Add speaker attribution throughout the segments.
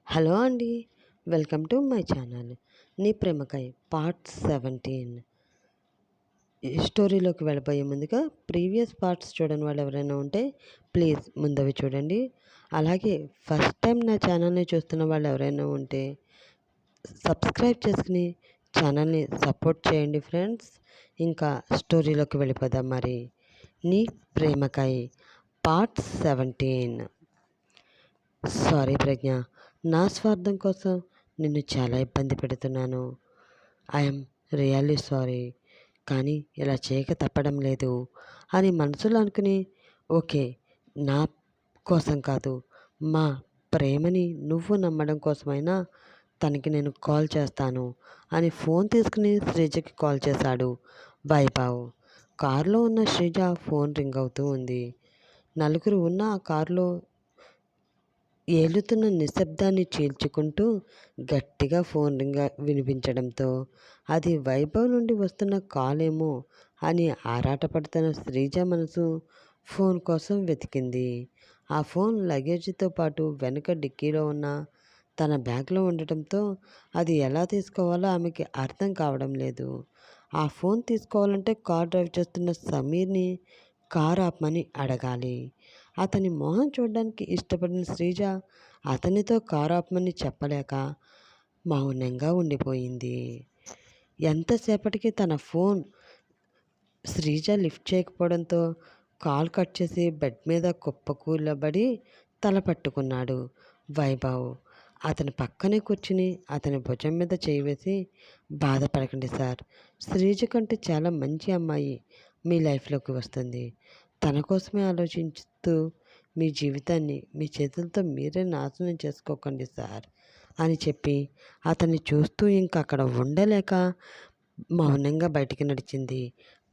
Speaker 1: Hello అండి. Welcome to my channel. నీ ప్రేమకై part 17. ఈ స్టోరీలోకి వెళ్ళబోయే ముందుగా ప్రీవియస్ పార్ట్స్ చూడని వాళ్ళు ఎవరైనా ఉంటే ప్లీజ్ ముందవి చూడండి. అలాగే ఫస్ట్ టైం నా ఛానల్ని చూస్తున్న వాళ్ళు ఎవరైనా ఉంటే సబ్స్క్రైబ్ చేసుకుని ఛానల్ని సపోర్ట్ చేయండి ఫ్రెండ్స్. ఇంకా స్టోరీలోకి వెళ్ళిపోదాం మరి. నీ ప్రేమకై పార్ట్ 17. సారీ ప్రజ్ఞ, నా స్వార్థం కోసం నిన్ను చాలా ఇబ్బంది పెడుతున్నాను. ఐఎమ్ రియల్లీ సారీ, కానీ ఇలా చేయక తప్పడం లేదు అని మనసులో అనుకుని, ఓకే, నా కోసం కాదు, మా ప్రేమని నువ్వు నమ్మడం కోసమైనా తనకి నేను కాల్ చేస్తాను అని ఫోన్ తీసుకుని శ్రీజకి కాల్ చేశాడు వైభవ్. కారులో ఉన్న శ్రీజ ఫోన్ రింగ్ అవుతూ ఉంది. నలుగురు ఉన్న ఆ కారులో ఏలుతున్న నిశ్శబ్దాన్ని చీల్చుకుంటూ గట్టిగా ఫోన్ రింగ్ వినిపించడంతో అది వైభవ్ నుండి వస్తున్న కాలేమో అని ఆరాటపడుతున్న శ్రీజ మనసు ఫోన్ కోసం వెతికింది. ఆ ఫోన్ లగేజీతో పాటు వెనుక డిక్కీలో ఉన్న తన బ్యాగ్లో ఉండటంతో అది ఎలా తీసుకోవాలో ఆమెకి అర్థం కావడం లేదు. ఆ ఫోన్ తీసుకోవాలంటే కార్ డ్రైవ్ చేస్తున్న సమీర్ని కార్ ఆపమని అడగాలి. అతని మొహం చూడడానికి ఇష్టపడిన శ్రీజ అతనితో కారు ఆపమని చెప్పలేక మౌనంగా ఉండిపోయింది. ఎంతసేపటికి తన ఫోన్ శ్రీజ లిఫ్ట్ చేయకపోవడంతో కాల్ కట్ చేసి బెడ్ మీద కుప్పకూలబడి తల పట్టుకున్నాడు వైభవ్. అతని పక్కనే కూర్చుని అతని భుజం మీద చేయి వేసి, బాధపడకండి సార్, శ్రీజ కంటే చాలా మంచి అమ్మాయి మీ లైఫ్లోకి వస్తుంది. తన కోసమే ఆలోచిస్తూ మీ జీవితాన్ని మీ చేతులతో మీరే నాశనం చేసుకోకండి సార్ అని చెప్పి అతన్ని చూస్తూ ఇంకా అక్కడ ఉండలేక మౌనంగా బయటికి నడిచింది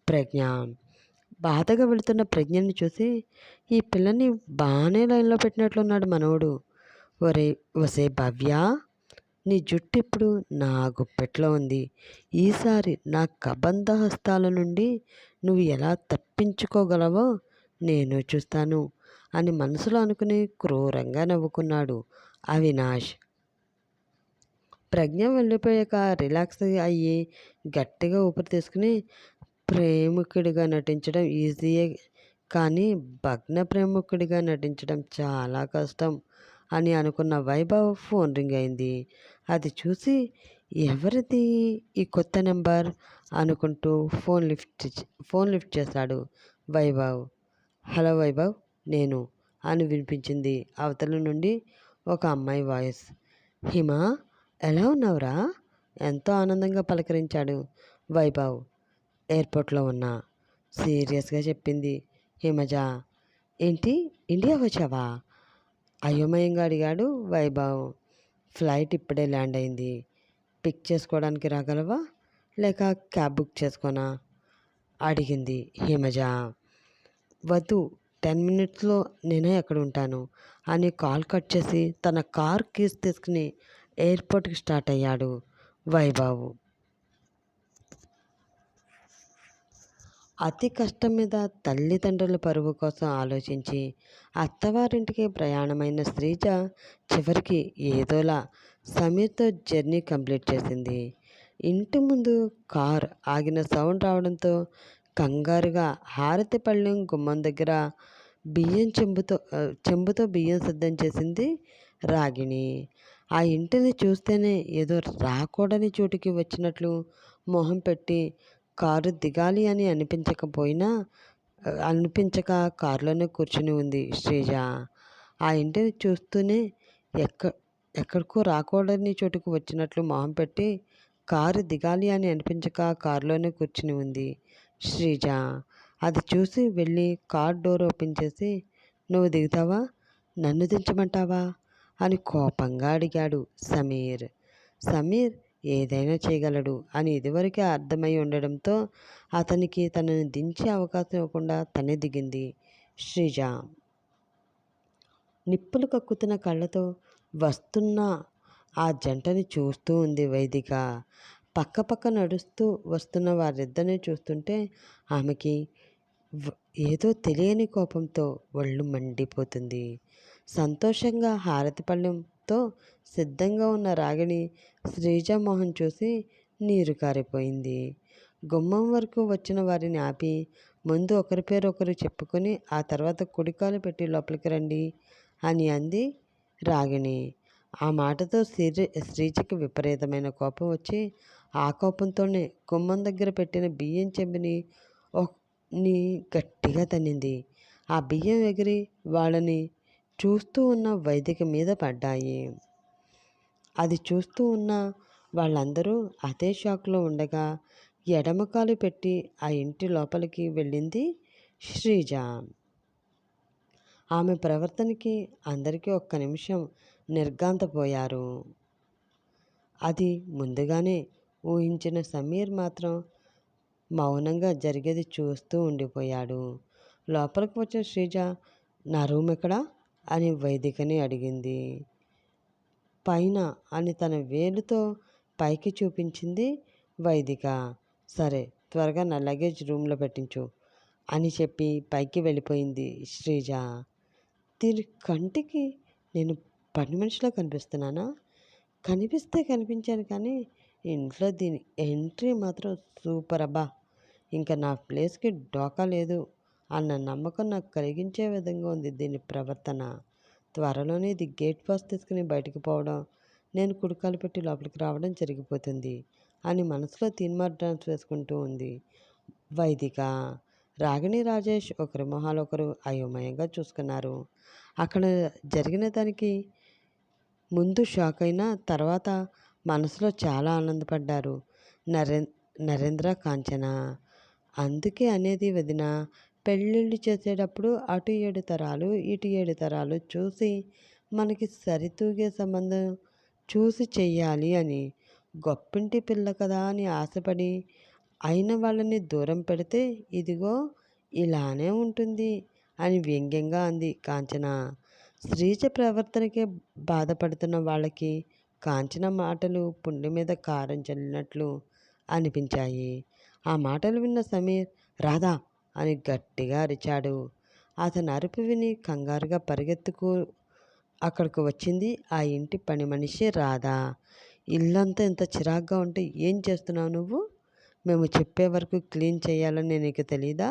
Speaker 1: ప్రజ్ఞ. బాధగా వెళుతున్న ప్రజ్ఞని చూసి, ఈ పిల్లని బాగానే లైన్లో పెట్టినట్లున్నాడు మనవడు. ఒసే భవ్య, నీ జుట్టు ఇప్పుడు నా గుప్పెట్లో ఉంది. ఈసారి నా కబంధ హస్తాల నుండి నువ్వు ఎలా తప్పించుకోగలవో నేను చూస్తాను అని మనసులో అనుకుని క్రూరంగా నవ్వుకున్నాడు అవినాష్. ప్రజ్ఞ వెళ్ళిపోయాక రిలాక్స్ అయ్యి గట్టిగా ఊపిరి తీసుకుని, ప్రేమికుడిగా నటించడం ఈజీయే కానీ భగ్న ప్రేమికుడిగా నటించడం చాలా కష్టం అని అనుకున్న వైభవ్ ఫోన్ రింగ్ అయింది. అది చూసి ఎవరిది ఈ కొత్త నెంబర్ అనుకుంటూ ఫోన్ లిఫ్ట్ చేశాడు వైభవ్. హలో వైభవ్, నేను అని వినిపించింది అవతల నుండి ఒక అమ్మాయి వాయిస్. హిమా, ఎలా ఉన్నావురా? ఎంతో ఆనందంగా పలకరించాడు వైభవ్. ఎయిర్పోర్ట్లో ఉన్నా, సీరియస్గా చెప్పింది హిమజ. ఏంటి, ఇండియా వచ్చావా? అయోమయంగా అడిగాడు వైభవ్. ఫ్లైట్ ఇప్పుడే ల్యాండ్ అయింది. పిక్ చేసుకోవడానికి రాగలవా లేక క్యాబ్ బుక్ చేసుకోనా అడిగింది హిమజ. వద్దు, 10 మినిట్స్లో నేనే అక్కడ ఉంటాను అని కాల్ కట్ చేసి తన కార్ కీస్ తీసుకుని ఎయిర్పోర్ట్కి స్టార్ట్ అయ్యాడు వైభవ్. అతి కష్టం మీద తల్లిదండ్రుల పరువు కోసం ఆలోచించి అత్తవారింటికి ప్రయాణమైన శ్రీజ చివరికి ఏదోలా సమీర్తో జర్నీ కంప్లీట్ చేసింది. ఇంటి ముందు కార్ ఆగిన సౌండ్ రావడంతో కంగారుగా హారతి పళ్ళెం గుమ్మం దగ్గర చెంబుతో బియ్యం సిద్ధం చేసింది రాగిణి. ఆ ఇంటిని చూస్తేనే ఏదో రాకూడని చోటుకి వచ్చినట్లు మొహం పెట్టి కారు దిగాలి అని అనిపించక కారులోనే కూర్చుని ఉంది శ్రీజ. ఆ ఇంటిని చూస్తూనే ఎక్కడికో రాకూడని చోటుకు వచ్చినట్లు మొహం పెట్టి కారు దిగాలి అని అనిపించక కారులోనే కూర్చుని ఉంది శ్రీజ. అది చూసి వెళ్ళి కార్ డోర్ ఓపెన్ చేసి, నువ్వు దిగుతావా, నన్ను దించమంటావా అని కోపంగా అడిగాడు సమీర్. సమీర్ ఏదైనా చేయగలడు అని ఇదివరకే అర్థమై ఉండడంతో అతనికి తనని దించే అవకాశం ఇవ్వకుండా తనే దిగింది శ్రీజ. నిప్పులు కక్కుతున్న కళ్ళతో వస్తున్న ఆ జంటని చూస్తూ ఉంది వైదిక. పక్క నడుస్తూ వస్తున్న వారిద్దరిని చూస్తుంటే ఆమెకి ఏదో తెలియని కోపంతో ఒళ్ళు మండిపోతుంది. సంతోషంగా హారతి పళ్ళెంతో సిద్ధంగా ఉన్న రాగిణి శ్రీజ మొహం చూసి నీరు కారిపోయింది. గుమ్మం వరకు వచ్చిన వారిని ఆపి ముందు ఒకరి పేరు ఒకరు చెప్పుకొని ఆ తర్వాత కుడికాలు పెట్టి లోపలికి రండి అని అంది రాగిణి. ఆ మాటతో శ్రీజకి విపరీతమైన కోపం వచ్చి ఆ కోపంతోనే గుమ్మం దగ్గర పెట్టిన బియ్యం చెంబుని గట్టిగా తన్నింది. ఆ బియ్యం ఎగిరి వాళ్ళని చూస్తూ ఉన్న వైదిక మీద పడ్డాయి. అది చూస్తూ ఉన్న వాళ్ళందరూ అదే షాక్లో ఉండగా ఎడమకాలు పెట్టి ఆ ఇంటి లోపలికి వెళ్ళింది శ్రీజ. ఆమె ప్రవర్తనకి అందరికీ ఒక్క నిమిషం నిర్ఘాంతపోయారు. అది ముందుగానే ఊహించిన సమీర్ మాత్రం మౌనంగా జరిగేది చూస్తూ ఉండిపోయాడు. లోపలికి వచ్చిన శ్రీజ, నా రూమ్ ఎక్కడా అని వైదికని అడిగింది. పైన అని తన వేలుతో పైకి చూపించింది వైదిక. సరే, త్వరగా నా లగేజ్ రూమ్లో పెట్టించు అని చెప్పి పైకి వెళ్ళిపోయింది శ్రీజ. దీని కంటికి నేను పని మనిషిలో కనిపిస్తున్నానా? కనిపిస్తే కనిపించాను, కానీ ఇంట్లో దీని ఎంట్రీ మాత్రం సూపర్ అబ్బా. ఇంకా నా ప్లేస్కి డోకా లేదు అన్న నమ్మకం నాకు కలిగించే విధంగా ఉంది దీని ప్రవర్తన. త్వరలోనే ఇది గేట్ పాస్ తీసుకుని బయటకు పోవడం, నేను కుడికాలు పెట్టి లోపలికి రావడం జరిగిపోతుంది అని మనసులో తీర్మానం వేసుకుంటూ ఉంది వైదిక. రాగిణి, రాజేష్ ఒకరి మొహాలు ఒకరు అయోమయంగా చూసుకున్నారు. అక్కడ జరిగిన దానికి ముందు షాక్ అయినా తర్వాత మనసులో చాలా ఆనందపడ్డారు నరేంద్ర, కాంచన. అందుకే అనేది వదిన, పెళ్ళిళ్ళు చేసేటప్పుడు అటు 7 తరాలు ఇటు 7 తరాలు చూసి మనకి సరితూగే సంబంధం చూసి చెయ్యాలి అని. గొప్పింటి పిల్ల కదా అని ఆశపడి అయిన వాళ్ళని దూరం పెడితే ఇదిగో ఇలానే ఉంటుంది అని వ్యంగ్యంగా అంది కాంచన. శ్రీజ ప్రవర్తనకే బాధపడుతున్న వాళ్ళకి కాంచన మాటలు పుండె మీద కారం చల్లినట్లు అనిపించాయి. ఆ మాటలు విన్న సమీర్, రాధా అని గట్టిగా అరిచాడు. అతని అరుపు విని కంగారుగా పరిగెత్తుకు అక్కడికి వచ్చింది ఆ ఇంటి పని మనిషి రాధా. ఇల్లంతా ఇంత చిరాగ్గా ఉంటే ఏం చేస్తున్నావు నువ్వు? మేము చెప్పే వరకు క్లీన్ చేయాలని నీకు తెలీదా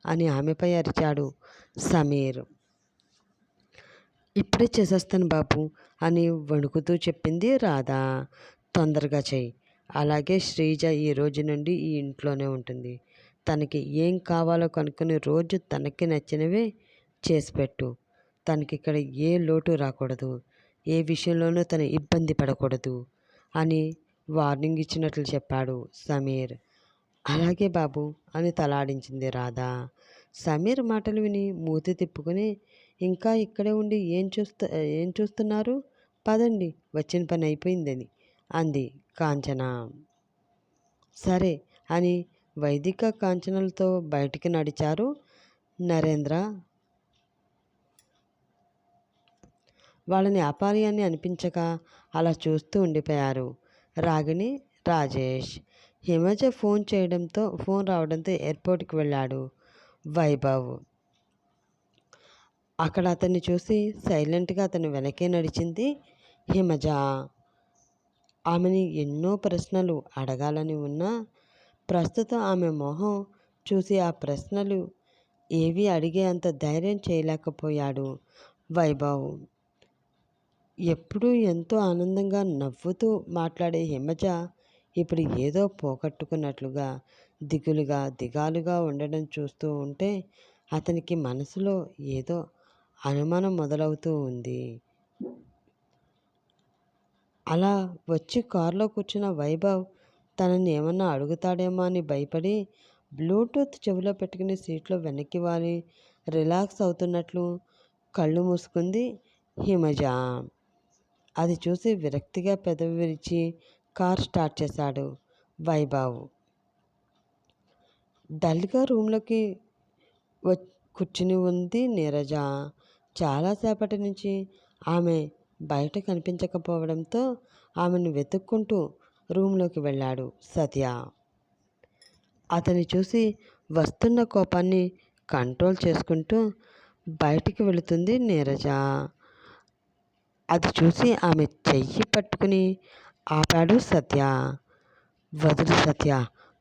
Speaker 1: అని ఆమెపై అరిచాడు సమీర్. ఇప్పుడే చేసేస్తాను బాబు అని వణుకుతూ చెప్పింది రాధా. తొందరగా చెయ్యి. అలాగే శ్రీజ ఈ రోజు నుండి ఈ ఇంట్లోనే ఉంటుంది. తనకి ఏం కావాలో కనుక్కొని రోజు తనకి నచ్చినవే చేసి పెట్టు. తనకి ఇక్కడ ఏ లోటు రాకూడదు, ఏ విషయంలోనూ తను ఇబ్బంది పడకూడదు అని వార్నింగ్ ఇచ్చినట్లు చెప్పాడు సమీర్. అలాగే బాబు అని తలాడించింది రాధా. సమీర్ మాటలు విని మూతి తిప్పుకొని, ఇంకా ఇక్కడే ఉండి ఏం చూస్తున్నారు, పదండి వచ్చిన పని అయిపోయిందని అంది కాంచన. సరే అని వైదిక, కాంచనలతో బయటికి నడిచారు నరేంద్ర. వాళ్ళని అపార్యాన్ని అనిపించక అలా చూస్తూ ఉండిపోయారు రాగిణి, రాజేష్. హిమజ ఫోన్ రావడంతో ఎయిర్పోర్ట్కి వెళ్ళాడు వైభవ్. అక్కడ అతన్ని చూసి సైలెంట్గా అతని వెనకే నడిచింది హిమజ. ఆమెని ఎన్నో ప్రశ్నలు అడగాలని ఉన్నా ప్రస్తుతం ఆమె మొహం చూసి ఆ ప్రశ్నలు ఏవి అడిగే అంత ధైర్యం చేయలేకపోయాడు వైభవ్. ఎప్పుడూ ఎంతో ఆనందంగా నవ్వుతూ మాట్లాడే హిమజ ఇప్పుడు ఏదో పోగొట్టుకున్నట్లుగా దిగాలుగా ఉండడం చూస్తూ ఉంటే అతనికి మనసులో ఏదో అనుమానం మొదలవుతూ ఉంది. అలా వచ్చి కారులో కూర్చున్న వైభవ్ తనని ఏమన్నా అడుగుతాడేమో అని భయపడి బ్లూటూత్ చెవిలో పెట్టుకుని సీట్లో వెనక్కి వాలి రిలాక్స్ అవుతున్నట్లు కళ్ళు మూసుకుంది హిమజ. అది చూసి విరక్తిగా పెదవి విరిచి కార్ స్టార్ట్ చేశాడు వైభవ్. డల్గా రూమ్లోకి కూర్చుని ఉంది నీరజ. చాలాసేపటి నుంచి ఆమె బయట కనిపించకపోవడంతో ఆమెను వెతుక్కుంటూ రూమ్లోకి వెళ్ళాడు సత్య. అతన్ని చూసి వస్తున్న కోపాన్ని కంట్రోల్ చేసుకుంటూ బయటికి వెళుతుంది నీరజ. అది చూసి ఆమె చెయ్యి పట్టుకుని ఆపాడు సత్య. వదులు సత్య,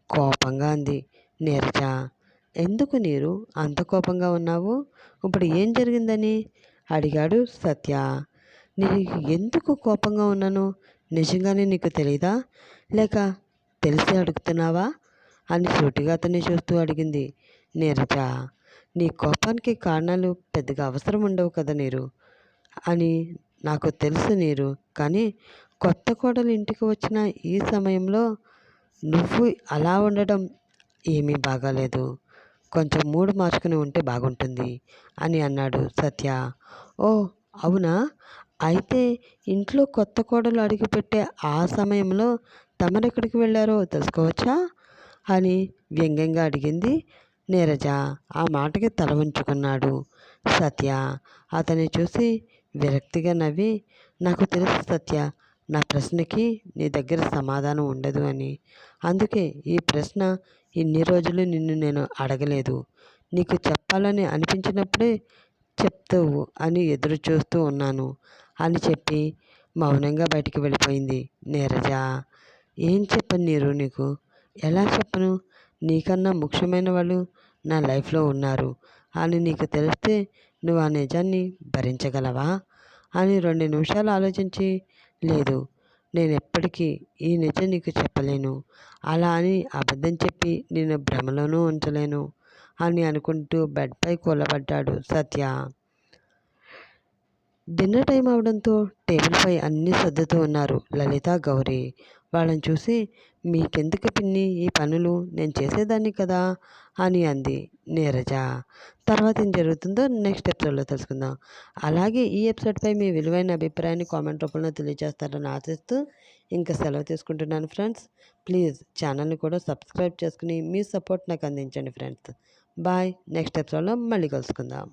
Speaker 1: కోపంగా అంది నీరజ. ఎందుకు నీరు అంత కోపంగా ఉన్నావు? ఇప్పుడు ఏం జరిగిందని అడిగాడు సత్య. నీకు ఎందుకు కోపంగా ఉన్నాను నిజంగానే నీకు తెలీదా, లేక తెలిసి అడుగుతున్నావా అని సూటిగా అతన్ని చూస్తూ అడిగింది నీరజ. నీ కోపానికి కారణాలు పెద్దగా అవసరం ఉండవు కదా నీరు అని నాకు తెలుసు నీరు. కానీ కొత్త కోడలు ఇంటికి వచ్చిన ఈ సమయంలో నువ్వు అలా ఉండడం ఏమీ బాగాలేదు. కొంచెం మూడు మార్చుకుని ఉంటే బాగుంటుంది అని అన్నాడు సత్య. ఓ అవునా, అయితే ఇంట్లో కొత్త కోడలు అడుగుపెట్టే ఆ సమయంలో తమరెక్కడికి వెళ్ళారో తెలుసుకోవచ్చా అని వ్యంగ్యంగా అడిగింది నీరజ. ఆ మాటకి తల ఉంచుకున్నాడు సత్య. అతన్ని చూసి విరక్తిగా నవ్వి, నాకు తెలుసు సత్య, నా ప్రశ్నకి నీ దగ్గర సమాధానం ఉండదు అని. అందుకే ఈ ప్రశ్న ఇన్ని రోజులు నిన్ను నేను అడగలేదు. నీకు చెప్పాలని అనిపించినప్పుడే చెప్తావు అని ఎదురు చూస్తూ ఉన్నాను అని చెప్పి మౌనంగా బయటికి వెళ్ళిపోయింది నీరజ. ఏం చెప్పను నీరు నీకు, ఎలా చెప్పను? నీకన్నా ముఖ్యమైన వాళ్ళు నా లైఫ్లో ఉన్నారు అని నీకు తెలిస్తే నువ్వు ఆ నిజాన్ని భరించగలవా అని 2 నిమిషాలు ఆలోచించి, లేదు, నేను ఎప్పటికీ ఈ నిజం నీకు చెప్పలేను, అలా అని అబద్ధం చెప్పి నేను భ్రమలోనూ ఉంచలేను అని అనుకుంటూ బెడ్పై కూలబడ్డాడు సత్య. డిన్నర్ టైం అవడంతో టేబుల్పై అన్నీ సర్దుతూ ఉన్నారు లలిత, గౌరీ. వాళ్ళని చూసి, మీకెందుకు పిన్ని ఈ పనులు, నేను చేసేదాన్ని కదా అని అంది నీరజ. తర్వాత ఏం జరుగుతుందో నెక్స్ట్ ఎపిసోడ్లో తెలుసుకుందాం. అలాగే ఈ ఎపిసోడ్పై మీ విలువైన అభిప్రాయాన్ని కామెంట్ రూపంలో తెలియజేస్తారని ఆశిస్తూ ఇంకా సెలవు తీసుకుంటున్నాను ఫ్రెండ్స్. ప్లీజ్ ఛానల్ని కూడా సబ్స్క్రైబ్ చేసుకుని మీ సపోర్ట్ నాకు అందించండి ఫ్రెండ్స్. బాయ్. నెక్స్ట్ ఎపిసోడ్లో మళ్ళీ కలుసుకుందాం.